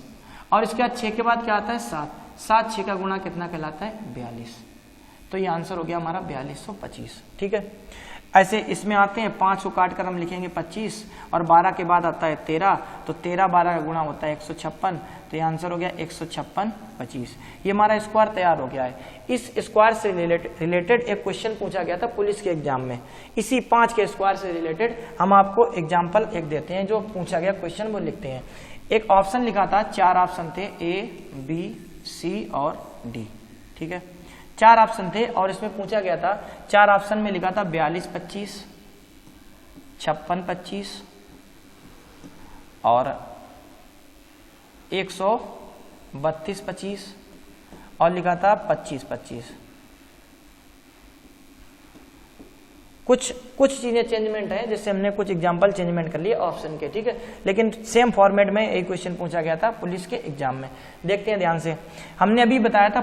और इसके बाद 6 के बाद क्या आता है 7, 7 6 का गुणा कितना कहलाता है 42, तो ये आंसर हो गया हमारा 4225, ठीक है। ऐसे इसमें आते हैं 5 को काट कर हम लिखेंगे 25, और 12 के बाद आता है 13, तो 13 12 का गुणा होता है 156, तो ये आंसर हो गया 156 25, ये हमारा स्क्वायर तैयार हो गया है। इस स्क्वायर से रिलेटेड एक क्वेश्चन पूछा गया था पुलिस के एग्जाम में, इसी 5 के स्क्वायर से रिलेटेड हम आपको एग्जाम्पल एक देते हैं, जो पूछा गया क्वेश्चन वो लिखते हैं। एक ऑप्शन लिखा था, 4 ऑप्शन थे A B C और D, ठीक है। 4 ऑप्शन थे और इसमें पूछा गया था, 4 ऑप्शन में लिखा था 42 25, 56 25 और 132 25 और लिखा था 25 25। कुछ चीजें चेंजमेंट है, जैसे हमने कुछ एग्जांपल चेंजमेंट कर लिए ऑप्शन के, ठीक है, लेकिन सेम फॉर्मेट में एक क्वेश्चन पूछा गया था पुलिस के एग्जाम में। देखते हैं ध्यान से, हमने अभी बताया था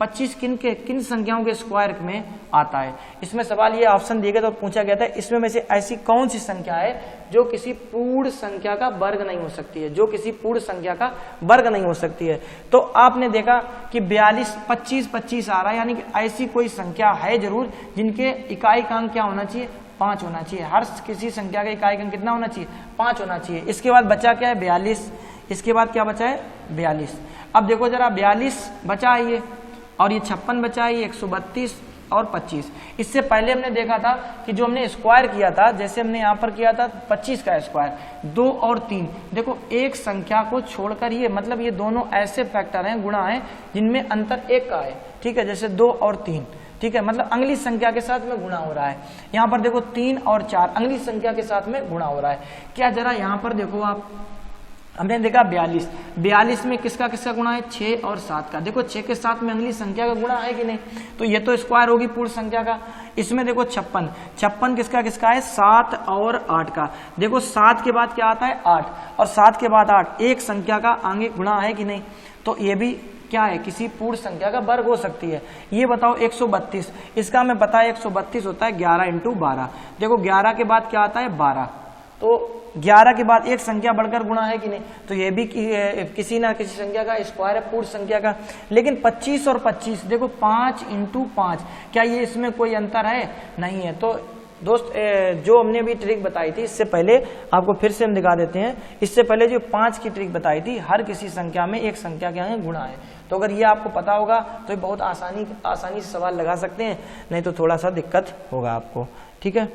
25 किन संख्याओं के स्क्वायर में आता है। इसमें सवाल ये ऑप्शन दिए गए तो पूछा गया था, इसमें में से ऐसी कौन सी संख्या है जो किसी पूर्ण संख्या का वर्ग नहीं हो सकती है, जो किसी पूर्ण संख्या का वर्ग नहीं हो सकती है। तो आपने देखा कि 42 25 25 आ रहा है, यानी कि ऐसी कोई संख्या है जरूर जिनके इकाई का अंक क्या होना चाहिए 5 होना चाहिए। हर किसी संख्या का इकाई का अंक कितना होना चाहिए 5 होना चाहिए। इसके बाद बचा क्या है 42, इसके बाद क्या बचा है 42। अब देखो जरा 42 बचा है ये, और ये 56 बचा है, ये 132 और 25। इससे पहले हमने देखा था कि जो हमने स्क्वायर किया था, जैसे हमने यहाँ पर किया था 25 का स्क्वायर, 2 और 3, देखो एक संख्या को छोड़कर ये, मतलब ये दोनों ऐसे फैक्टर हैं, गुणा हैं जिनमें अंतर 1 का है, ठीक है, जैसे 2 और 3, ठीक है, मतलब अगली संख्या के साथ में गुणा हो रहा है। यहाँ पर देखो 3 और 4 अगली संख्या के साथ में गुणा हो रहा है। क्या जरा यहाँ पर देखो आप, हमने देखा 42 में किसका किसका गुणा है 6 और 7 का, देखो 6 के साथ में अगली संख्या का गुणा है कि नहीं, तो ये तो स्क्वायर होगी पूर्ण संख्या का। इसमें देखो 56 किसका किसका है 7 और 8 का, देखो 7 के बाद क्या आता है 8 और 7 के बाद 8, एक संख्या का आगे गुणा है कि नहीं, तो ये भी क्या है किसी पूर्ण संख्या का वर्ग हो सकती है। ये बताओ 132, इसका हमें पता है 132 होता है 11 × 12, देखो 11 के बाद क्या आता है 12, तो 11 के बाद एक संख्या बढ़कर गुणा है कि नहीं, तो ये भी किसी ना किसी संख्या का स्क्वायर है पूर्ण संख्या का। लेकिन 25 और 25 देखो 5 × 5, क्या ये इसमें कोई अंतर है नहीं है। तो दोस्त जो हमने भी ट्रिक बताई थी, इससे पहले आपको फिर से हम दिखा देते हैं। इससे पहले जो 5 की ट्रिक बताई थी, हर किसी संख्या में एक संख्या के आगे गुणा है, तो अगर ये आपको पता होगा तो बहुत आसानी से सवाल लगा सकते हैं, नहीं तो थोड़ा सा दिक्कत होगा आपको, ठीक है।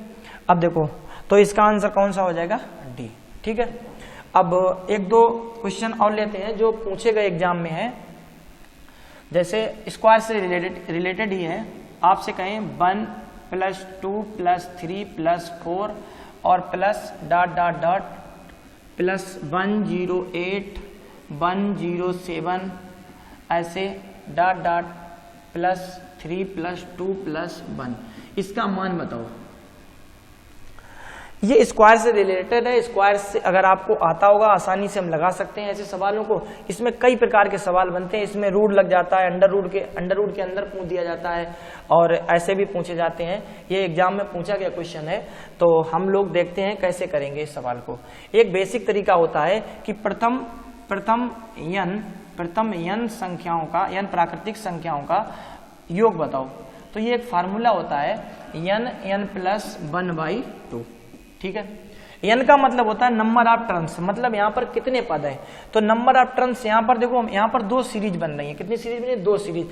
अब देखो, तो इसका आंसर कौन सा हो जाएगा डी, ठीक है। अब 1-2 क्वेश्चन और लेते हैं जो पूछे गए एग्जाम में है, जैसे स्क्वायर से रिलेटेड ही है। आपसे कहें 1 + 2 + 3 + 4 और प्लस ... +108 107 ऐसे ... +3 + 2 + 1, इसका मान बताओ। ये स्क्वायर से रिलेटेड है, स्क्वायर से अगर आपको आता होगा आसानी से हम लगा सकते हैं ऐसे सवालों को। इसमें कई प्रकार के सवाल बनते हैं, इसमें रूट लग जाता है, अंडर रूट के अंदर पूछ दिया जाता है, और ऐसे भी पूछे जाते हैं। ये एग्जाम में पूछा गया क्वेश्चन है, तो हम लोग देखते हैं कैसे करेंगे इस सवाल को। एक बेसिक तरीका होता है कि प्रथम n संख्याओं का, n प्राकृतिक संख्याओं का योग बताओ। तो ये एक फार्मूला होता है n प्लस 1/2। ठीक है, n का मतलब होता है नंबर ऑफ टर्न्स, मतलब यहाँ पर कितने पद हैं। तो नंबर ऑफ टर्न्स यहाँ पर देखो, यहाँ पर 2 सीरीज बन रही है। कितनी सीरीज बनी है? 2 सीरीज।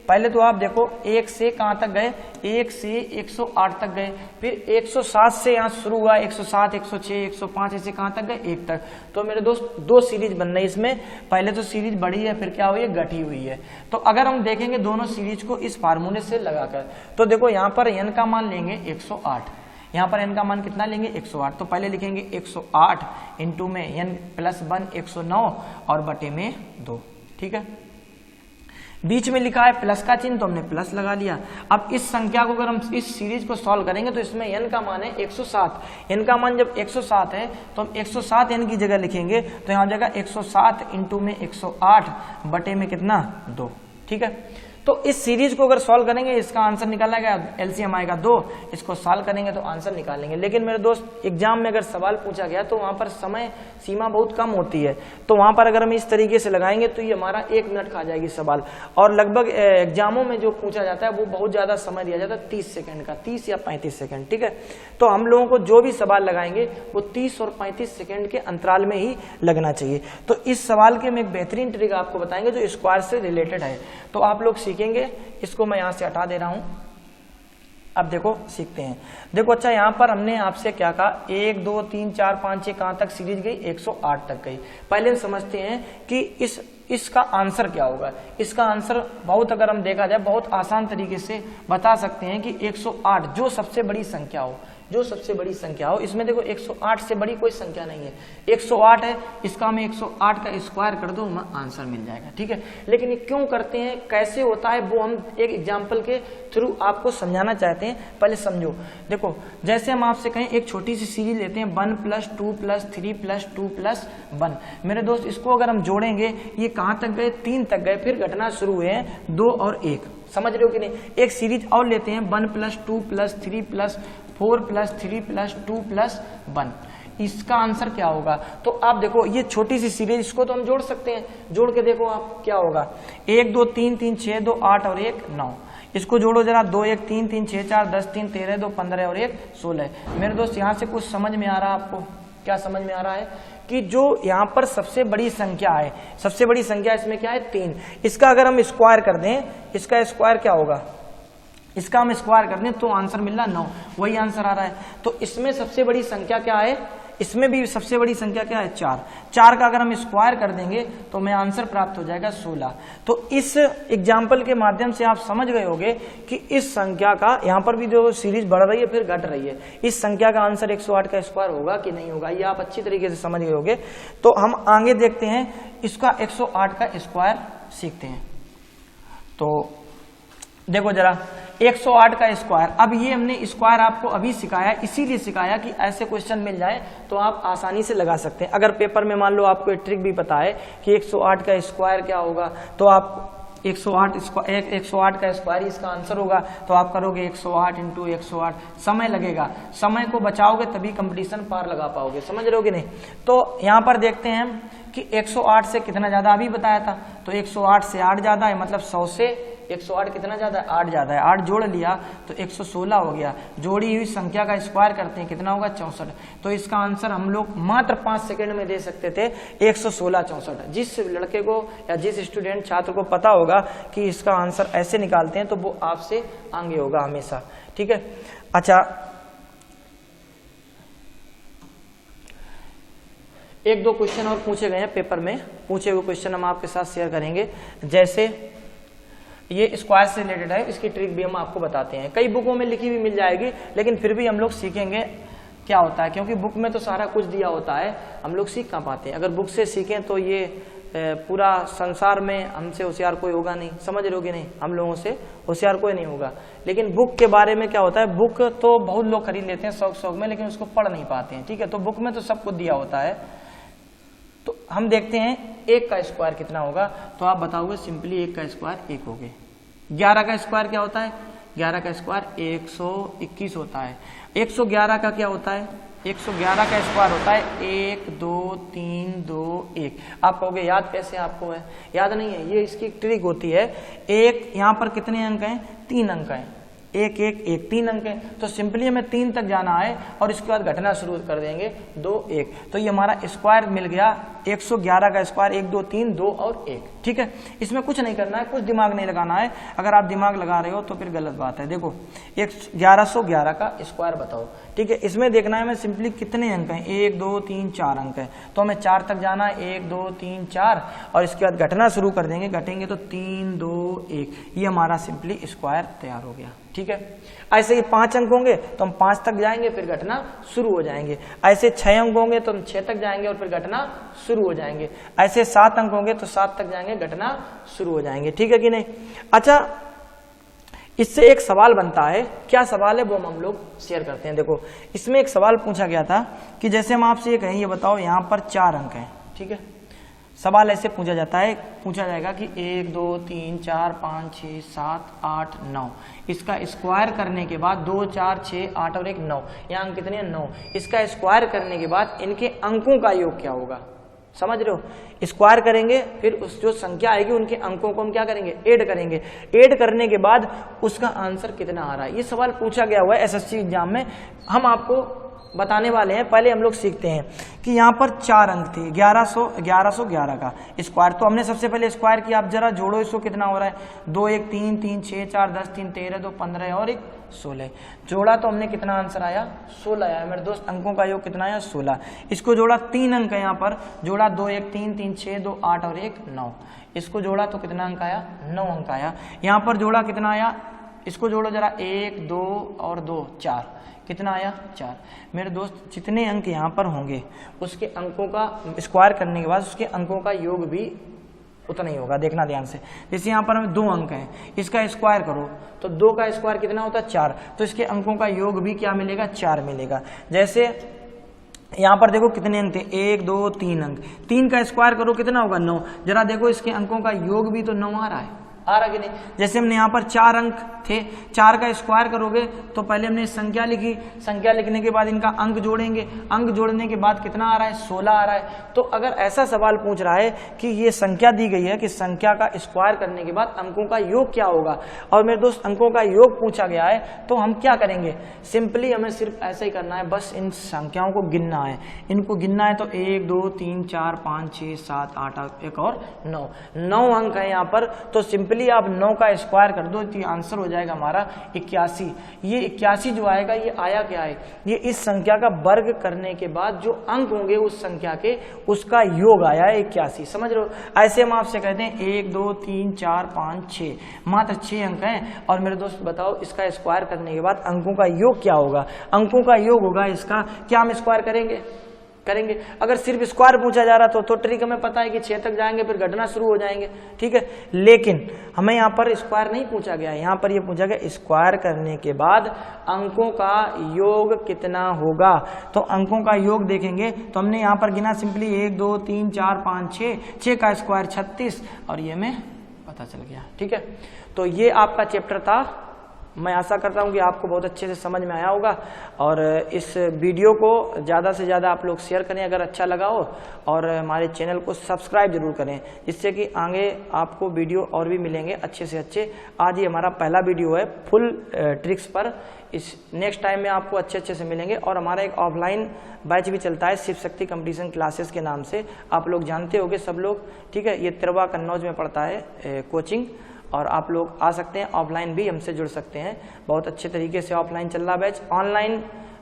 पहले तो आप देखो 1 से कहाँ तक गए, 1 से 108 तक गए, फिर 107 से यहाँ शुरू हुआ, 107, 106, 105 ऐसे कहाँ तक गए, 1 तक। तो मेरे दोस्त 2 सीरीज बन रही है इसमें। पहले तो सीरीज बढ़ी है, फिर क्या हुई है, घटी हुई है। तो अगर हम देखेंगे दोनों सीरीज को इस फार्मूले से लगाकर, तो देखो यहाँ पर n का मान लेंगे 108, यहाँ पर n का मान कितना लेंगे, 108। तो पहले लिखेंगे 108 इंटू में n प्लस 1 109 और बटे में 2। ठीक है, बीच में लिखा है प्लस का चिन्ह, तो हमने प्लस लगा लिया। अब इस संख्या को अगर हम इस सीरीज को सॉल्व करेंगे तो इसमें n का मान है 107। n का मान जब 107 है तो हम 107 n की जगह लिखेंगे, तो यहाँ जगह 107 इंटू में 108 बटे में कितना, 2। ठीक है, तो इस सीरीज को अगर सॉल्व करेंगे इसका आंसर निकाला गया, एलसीएम आएगा 2। इसको सॉल्व करेंगे तो आंसर निकालेंगे। लेकिन मेरे दोस्त एग्जाम में अगर सवाल पूछा गया तो वहां पर समय सीमा बहुत कम होती है, तो वहां पर अगर हम इस तरीके से लगाएंगे तो ये हमारा 1 मिनट खा जाएगी सवाल। और लगभग एग्जामों में जो पूछा जाता है वो बहुत ज्यादा समय दिया जाता है, 30 सेकंड का, 30 या 35 सेकंड। ठीक है, तो हम लोगों को जो भी सवाल लगाएंगे वो 30 और 35 सेकंड के अंतराल में ही लगना चाहिए। तो इस सवाल के हम एक बेहतरीन ट्रिक आपको बताएंगे जो स्क्वायर से रिलेटेड है, तो आप लोग सीखेंगे। इसको मैं यहां से हटा दे रहा हूं। अब देखो सीखते हैं। देखो अच्छा, यहां पर हमने आपसे क्या कहा, 1 2 3 4 5 6 कहां तक सीरीज गई, 108 तक गई। पहले हम समझते हैं कि इसका आंसर क्या होगा। इसका आंसर बहुत, अगर हम देखा जाए, बहुत आसान तरीके से बता सकते हैं कि 108 जो सबसे बड़ी संख्या हो, जो सबसे बड़ी संख्या हो। इसमें देखो 108 से बड़ी कोई संख्या नहीं है, 108 है, इसका हमें 108 का स्क्वायर कर दो, हमें आंसर मिल जाएगा। ठीक है, लेकिन ये क्यों करते हैं, कैसे होता है, वो हम एक एग्जाम्पल के थ्रू आपको समझाना चाहते हैं। पहले समझो। देखो जैसे हम आपसे कहें एक छोटी सी सीरीज लेते हैं, 1 + 2 + 3 + 2 + 1। मेरे दोस्त इसको अगर हम जोड़ेंगे, ये कहाँ तक गए, 3 तक गए, फिर घटना शुरू हुए हैं 2 और 1। समझ रहे हो कि नहीं। एक सीरीज और लेते हैं, 1 + 2 + 3 + 4 + 3 + 2 + 1। इसका आंसर क्या होगा। तो आप देखो ये छोटी सी सीरीज, इसको तो हम जोड़ सकते हैं। जोड़ के देखो आप क्या होगा, 1 2 3 3 6 2 8 और 1 9। इसको जोड़ो जरा, 2 1 3 3 6 4 10 3 13 2 15 और 1 16। मेरे दोस्त यहाँ से कुछ समझ में आ रहा है आपको, क्या समझ में आ रहा है कि जो यहाँ पर सबसे बड़ी संख्या है, सबसे बड़ी संख्या इसमें क्या है, 3। इसका अगर हम स्क्वायर कर दें, इसका स्क्वायर क्या होगा, इसका हम स्क्वायर कर दें तो आंसर मिल रहा 9, वही आंसर आ रहा है। तो इसमें सबसे बड़ी संख्या क्या है, इसमें भी सबसे बड़ी संख्या क्या है, 4। 4 का अगर हम स्क्वायर कर देंगे तो हमें आंसर प्राप्त हो जाएगा 16। तो इस एग्जाम्पल के माध्यम से आप समझ गए होंगे कि इस संख्या का, यहाँ पर भी जो सीरीज बढ़ रही है फिर घट रही है, इस संख्या का आंसर 108 का स्क्वायर होगा कि नहीं होगा, ये आप अच्छी तरीके से समझ गए होंगे। तो हम आगे देखते हैं, इसका 108 का स्क्वायर सीखते हैं। तो देखो जरा 108 का स्क्वायर, अब ये हमने स्क्वायर आपको अभी सिखाया, इसीलिए सिखाया कि ऐसे क्वेश्चन मिल जाए तो आप आसानी से लगा सकते हैं। अगर पेपर में मान लो आपको एक ट्रिक भी पता है कि 108 का स्क्वायर क्या होगा, तो आप 108 का स्क्वायर ही इसका आंसर होगा, तो आप करोगे 108 × 108। समय लगेगा, समय को बचाओगे तभी कंपटीशन पार लगा पाओगे। समझ रहे हो कि नहीं। तो यहाँ पर देखते हैं कि 108 से कितना ज्यादा, अभी बताया था, तो 108 से 8 ज्यादा है, मतलब 100 से 108 कितना ज्यादा है, 8 ज्यादा है। 8 जोड़ लिया तो 116 हो गया। जोड़ी हुई संख्या का स्क्वायर करते हैं, कितना होगा, 64। तो इसका आंसर हम लोग मात्र 5 सेकंड में दे सकते थे, 116 64। जिस लड़के को या जिस स्टूडेंट छात्र को पता होगा कि इसका आंसर ऐसे निकालते हैं तो वो आपसे आगे होगा हमेशा। ठीक है, अच्छा एक दो क्वेश्चन और पूछे गए हैं पेपर में, पूछे हुए क्वेश्चन हम आपके साथ शेयर करेंगे। जैसे ये स्क्वायर से रिलेटेड है, इसकी ट्रिक भी हम आपको बताते हैं। कई बुकों में लिखी हुई मिल जाएगी, लेकिन फिर भी हम लोग सीखेंगे क्या होता है, क्योंकि बुक में तो सारा कुछ दिया होता है, हम लोग सीख कहाँ पाते हैं। अगर बुक से सीखें तो ये पूरा संसार में हमसे होशियार कोई होगा नहीं। समझ रहे हो कि नहीं, हम लोगों से होशियार कोई नहीं होगा। लेकिन बुक के बारे में क्या होता है, बुक तो बहुत लोग खरीद लेते हैं शौक में, लेकिन उसको पढ़ नहीं पाते हैं। ठीक है, तो बुक में तो सब कुछ दिया होता है। तो हम देखते हैं 1 का स्क्वायर कितना होगा, तो आप बताओगे सिंपली 1 का स्क्वायर 1 हो गए। 11 का स्क्वायर क्या होता है, 11 का स्क्वायर 121 होता है। 111 का क्या होता है, 111 का स्क्वायर होता है 1 2 3 2 1। आप कहोगे याद कैसे आपको है, याद नहीं है, ये इसकी ट्रिक होती है। एक यहाँ पर कितने अंक हैं, 3 अंक हैं। 1 1 1 3 अंक है, तो सिंपली हमें 3 तक जाना है और इसके बाद घटना शुरू कर देंगे 2 1, तो ये हमारा स्क्वायर मिल गया 111 का स्क्वायर 1 2 3 2 और 1। ठीक है, इसमें कुछ नहीं करना है, कुछ दिमाग नहीं लगाना है। अगर आप दिमाग लगा रहे हो तो फिर गलत बात है। देखो 1111 का स्क्वायर बताओ। ठीक है, इसमें देखना है हमें सिंपली कितने अंक हैं, 1 2 3 4 अंक है, तो हमें 4 तक जाना है, 1 2 3 4 और इसके बाद घटना शुरू कर देंगे, घटेंगे तो 3 2 1, ये हमारा सिंपली स्क्वायर तैयार हो गया। ठीक है, ऐसे ही 5 अंक होंगे तो हम 5 तक जाएंगे फिर घटना शुरू हो जाएंगे, ऐसे 6 अंक होंगे तो हम 6 तक जाएंगे और फिर घटना शुरू हो जाएंगे, ऐसे 7 अंक होंगे तो 7 तक जाएंगे, घटना शुरू हो जाएंगे। ठीक है कि नहीं? अच्छा, इससे एक सवाल बनता है, क्या सवाल है वो हम लोग शेयर करते हैं। देखो इसमें एक सवाल पूछा गया था कि जैसे हम आपसे ये कहें, ये बताओ यहाँ पर 4 अंक हैं। ठीक है, सवाल ऐसे पूछा जाता है, पूछा जाएगा कि 1 2 3 4 5 6 7 8 9, इसका स्क्वायर करने के बाद 2 4 6 8 और 1 9, यहाँ अंक कितने हैं 9, इसका स्क्वायर करने के बाद इनके अंकों का योग क्या होगा। समझ रहे हो? स्क्वायर करेंगे फिर उस जो संख्या आएगी उनके अंकों को हम क्या करेंगे, ऐड करेंगे, ऐड करने के बाद उसका आंसर कितना आ रहा है। ये सवाल पूछा गया हुआ है एसएससी एग्जाम में, हम आपको बताने वाले हैं। पहले हम लोग सीखते हैं कि यहाँ पर 4 अंक थे, 1111 का स्क्वायर, तो हमने सबसे पहले स्क्वायर किया। आप जरा जोड़ो इसको, कितना हो रहा है, 2 1 3 3 6 4 10 3 13 2 15 और 1 16, जोड़ा तो हमने कितना आंसर आया 16 आया मेरे दोस्त। अंकों का योग कितना आया 16, इसको जोड़ा 3 अंक है यहाँ पर, जोड़ा 2 1 3 3 6 2 8 और 1 9, इसको जोड़ा तो कितना अंक आया 9 अंक आया। यहाँ पर जोड़ा कितना आया, इसको जोड़ो जरा, 1 2 और 2 4, कितना आया 4। मेरे दोस्त जितने अंक यहाँ पर होंगे उसके अंकों का स्क्वायर करने के बाद उसके अंकों का योग भी उतना ही होगा। देखना ध्यान से, जैसे यहाँ पर हमें 2 अंक हैं, इसका स्क्वायर करो तो 2 का स्क्वायर कितना होता है 4, तो इसके अंकों का योग भी क्या मिलेगा 4 मिलेगा। जैसे यहाँ पर देखो कितने अंक थे, 1 2 3 अंक, 3 का स्क्वायर करो कितना होगा 9, जरा देखो इसके अंकों का योग भी तो 9 आ रहा है, आ रहा कि नहीं। जैसे हमने यहाँ पर 4 अंक थे, 4 का स्क्वायर करोगे तो पहले हमने संख्या लिखी, संख्या लिखने के बाद इनका अंक जोड़ेंगे, अंक जोड़ने के बाद कितना आ रहा है 16 आ रहा है। तो अगर ऐसा सवाल पूछ रहा है कि ये संख्या दी गई है कि संख्या का स्क्वायर करने के बाद अंकों का योग क्या होगा, और मेरे दोस्त अंकों का योग पूछा गया है, तो हम क्या करेंगे, सिंपली हमें सिर्फ ऐसा ही करना है, बस इन संख्याओं को गिनना है। इनको गिनना है तो 1 2 3 4 5 6 7 8 1 और 9 अंक है यहाँ पर, तो सिंपली आप 9 का स्क्वायर कर दो तो आंसर हो जाएगा हमारा 81। ये 81 जो आएगा ये आया क्या है, ये इस संख्या का वर्ग करने के बाद जो अंक होंगे उस संख्या के उसका योग आया है 81। समझ रहे हो? ऐसे हम आपसे कहते हैं 1 2 3 4 5 6, मात्र 6 अंक हैं। और मेरे दोस्त बताओ इसका स्क्वायर करने के बाद अंकों का योग क्या होगा, अंकों का योग होगा इसका, क्या हम स्क्वायर करेंगे, अगर सिर्फ स्क्वायर पूछा जा रहा तो ट्रिक हमें पता है कि 6 तक जाएंगे फिर घटना शुरू हो जाएंगे। ठीक है, लेकिन हमें यहाँ पर स्क्वायर नहीं पूछा गया है, यहाँ पर ये पूछा गया स्क्वायर करने के बाद अंकों का योग कितना होगा। तो अंकों का योग देखेंगे तो हमने यहाँ पर गिना सिंपली 1 2 3 4 5 6 का स्क्वायर 36 और ये हमें पता चल गया। ठीक है, तो ये आपका चैप्टर था। मैं आशा करता हूँ कि आपको बहुत अच्छे से समझ में आया होगा, और इस वीडियो को ज़्यादा से ज़्यादा आप लोग शेयर करें अगर अच्छा लगा हो, और हमारे चैनल को सब्सक्राइब जरूर करें, जिससे कि आगे आपको वीडियो और भी मिलेंगे अच्छे से अच्छे। आज ये हमारा पहला वीडियो है फुल ट्रिक्स पर, इस नेक्स्ट टाइम में आपको अच्छे से मिलेंगे। और हमारा एक ऑफलाइन बैच भी चलता है शिव शक्ति कंपटीशन क्लासेस के नाम से, आप लोग जानते होंगे सब लोग। ठीक है, ये तिरवा कन्नौज में पड़ता है कोचिंग, और आप लोग आ सकते हैं, ऑफलाइन भी हमसे जुड़ सकते हैं। बहुत अच्छे तरीके से ऑफलाइन चल रहा बैच।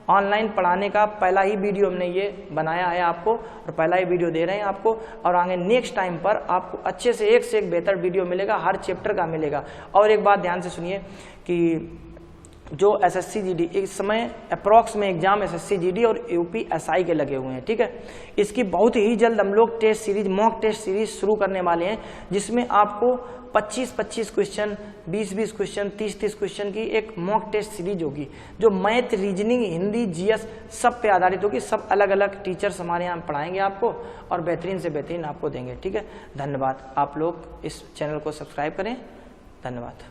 ऑनलाइन पढ़ाने का पहला ही वीडियो हमने ये बनाया है आपको, और पहला ही वीडियो दे रहे हैं आपको, और आगे नेक्स्ट टाइम पर आपको अच्छे से एक बेहतर वीडियो मिलेगा, हर चैप्टर का मिलेगा। और एक बात ध्यान से सुनिए कि जो एसएससी जीडी इस समय अप्रॉक्स में एग्जाम एसएससी जीडी और यूपी एसआई के लगे हुए हैं। ठीक है, इसकी बहुत ही जल्द हम लोग test series, mock test series शुरू करने वाले हैं, जिसमें आपको 25-25 क्वेश्चन, 20-20 क्वेश्चन, 30-30 क्वेश्चन की एक मॉक टेस्ट सीरीज होगी, जो मैथ, रीजनिंग, हिंदी, जीएस सब पे आधारित होगी। सब अलग अलग टीचर्स हमारे यहाँ पढ़ाएंगे आपको, और बेहतरीन से बेहतरीन आपको देंगे। ठीक है, धन्यवाद। आप लोग इस चैनल को सब्सक्राइब करें। धन्यवाद।